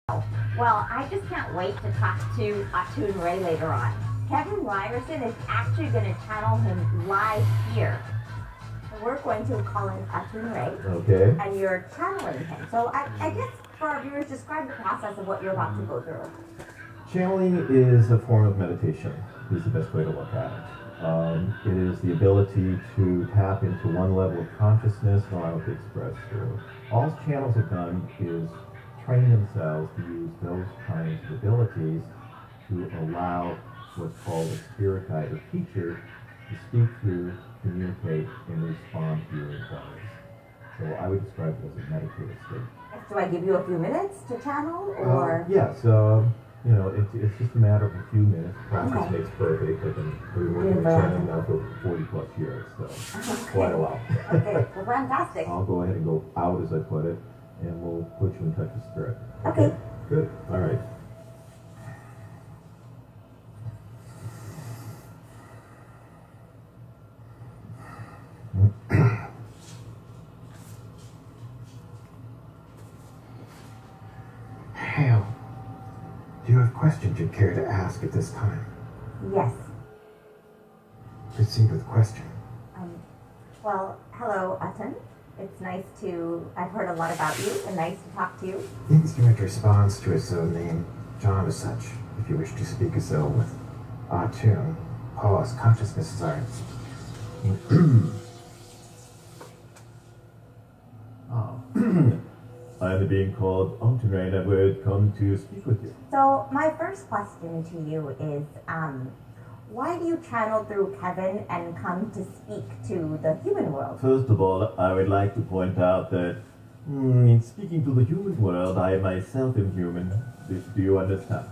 Well, I just can't wait to talk to Ahtun-Re later on. Kevin Ryerson is actually going to channel him live here. So we're going to call him Ahtun-Re. Okay. And you're channeling him. So I guess for our viewers, describe the process of what you're about to go through. Channeling is a form of meditation, is the best way to look at it. It is the ability to tap into one level of consciousness and allow it to express through. All channels have done is train themselves to use those kinds of abilities to allow what's called a spirit guide or teacher to speak through, communicate, and respond to your inquiries. So I would describe it as a meditative state. Do I give you a few minutes to channel, or? Yes. You know, it's just a matter of a few minutes. Practice makes perfect. I've been working with channeling now for 40 plus years, so quite a while. Okay, well, fantastic. I'll go ahead and go out, as I put it, and we'll put you in touch with spirit. Okay. Good. All right. Hale, do you have questions you'd care to ask at this time? Yes. Proceed with question. Well, hello, Ahtun. It's nice to, I've heard a lot about you, and nice to talk to you. Instrument responds to his own name, John as such, if you wish to speak as though with Ahtun, pause, consciousness is ours. I am being called Ahtun-Re, and I would come to speak with you. So, my first question to you is, why do you channel through Kevin and come to speak to the human world? First of all, I would like to point out that in speaking to the human world, I myself am human. Do you understand?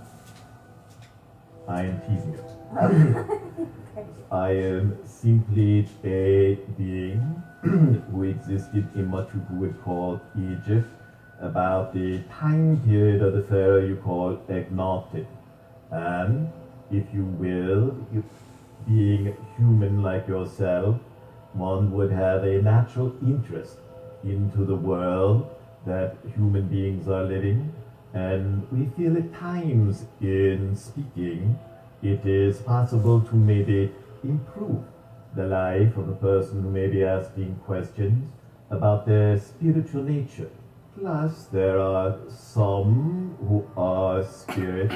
I am teasing you. I am simply a being who existed in what you would call Egypt about the time period of the pharaoh you call Ahtun. And if you will, being human like yourself, one would have a natural interest into the world that human beings are living, and we feel at times in speaking it is possible to maybe improve the life of a person who may be asking questions about their spiritual nature. Plus, there are some who are spirit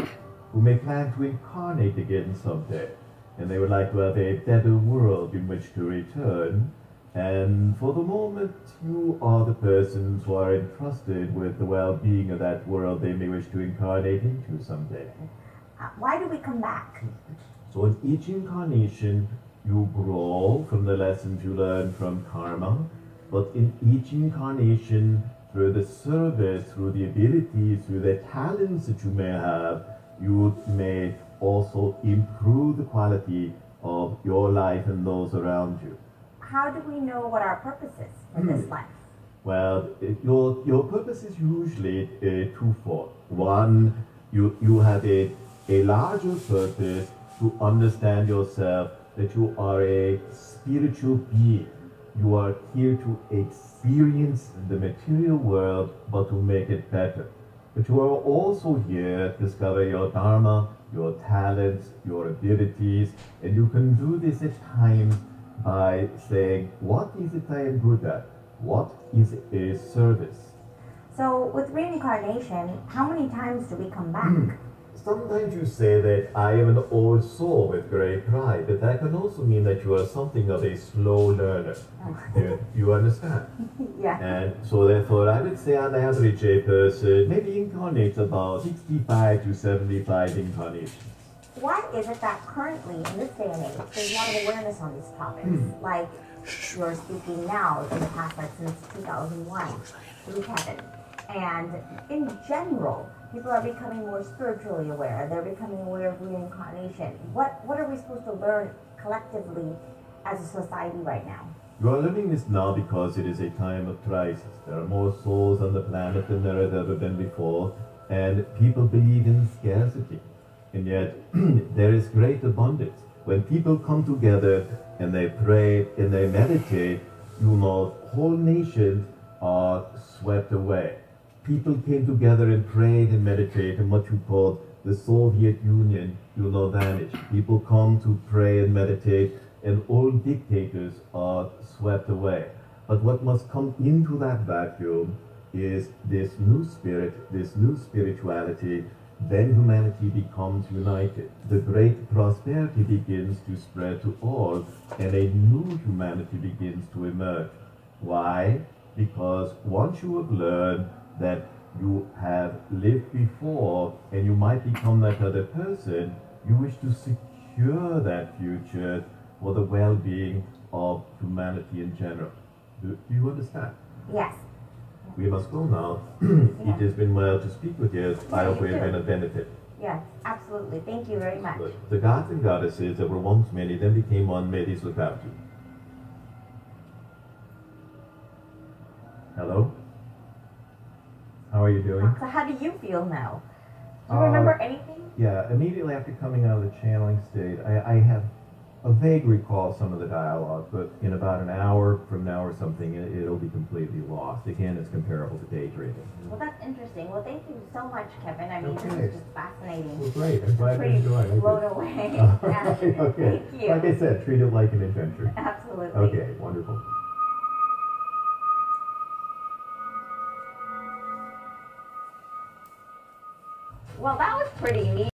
who may plan to incarnate again someday, and they would like to have a better world in which to return. And for the moment, you are the persons who are entrusted with the well-being of that world they may wish to incarnate into someday. Why do we come back? So in each incarnation, you grow from the lessons you learn from karma, but in each incarnation, through the service, through the abilities, through the talents that you may have, you may also improve the quality of your life and those around you. How do we know what our purpose is in this life? Well, your purpose is usually twofold. One, you have a larger purpose to understand yourself, that you are a spiritual being. You are here to experience the material world, but to make it better. But you are also here to discover your dharma, your talents, your abilities, and you can do this at times by saying, what is it I am good at? What is a service? So with reincarnation, how many times do we come back? Sometimes you say that I am an old soul with great pride, but that can also mean that you are something of a slow learner. You understand? Yeah. And so therefore I would say on average a person maybe incarnates about 65 to 75 incarnations. Why is it that currently, in this day and age, there's a lot of awareness on these topics? Like you're speaking now, in the past, like since 2001, through Kevin. And in general, people are becoming more spiritually aware. They're becoming aware of reincarnation. What are we supposed to learn collectively as a society right now? You are learning this now because it is a time of crisis. There are more souls on the planet than there have ever been before, and people believe in scarcity. And yet, there is great abundance. When people come together and they pray and they meditate, you know, whole nations are swept away. people came together and prayed and meditated in what you called the Soviet Union, vanished. People come to pray and meditate, and all dictators are swept away. But what must come into that vacuum is this new spirit, this new spirituality. Then humanity becomes united. The great prosperity begins to spread to all, and a new humanity begins to emerge. Why? Because once you have learned that you have lived before and you might become that other person, you wish to secure that future for the well-being of humanity in general. Do you understand? Yes. We must go now. It has been well to speak with you. I hope it has been a benefit. Yes, absolutely. Thank you very much. The gods and goddesses that were once many, then became one, may these look after you. Hello? How are you doing? So how do you feel now? Do you remember anything? Yeah, immediately after coming out of the channeling state, I have a vague recall some of the dialogue, but in about an hour from now or something, it'll be completely lost. Again, it's comparable to daydreaming. Well, that's interesting. Well, thank you so much, Kevin. I mean, this is just fascinating. Well, great. I'm glad you Pretty enjoyed it. blown away. Okay. Thank you. Like I said, treat it like an adventure. Absolutely. Okay, wonderful. Well, that was pretty neat.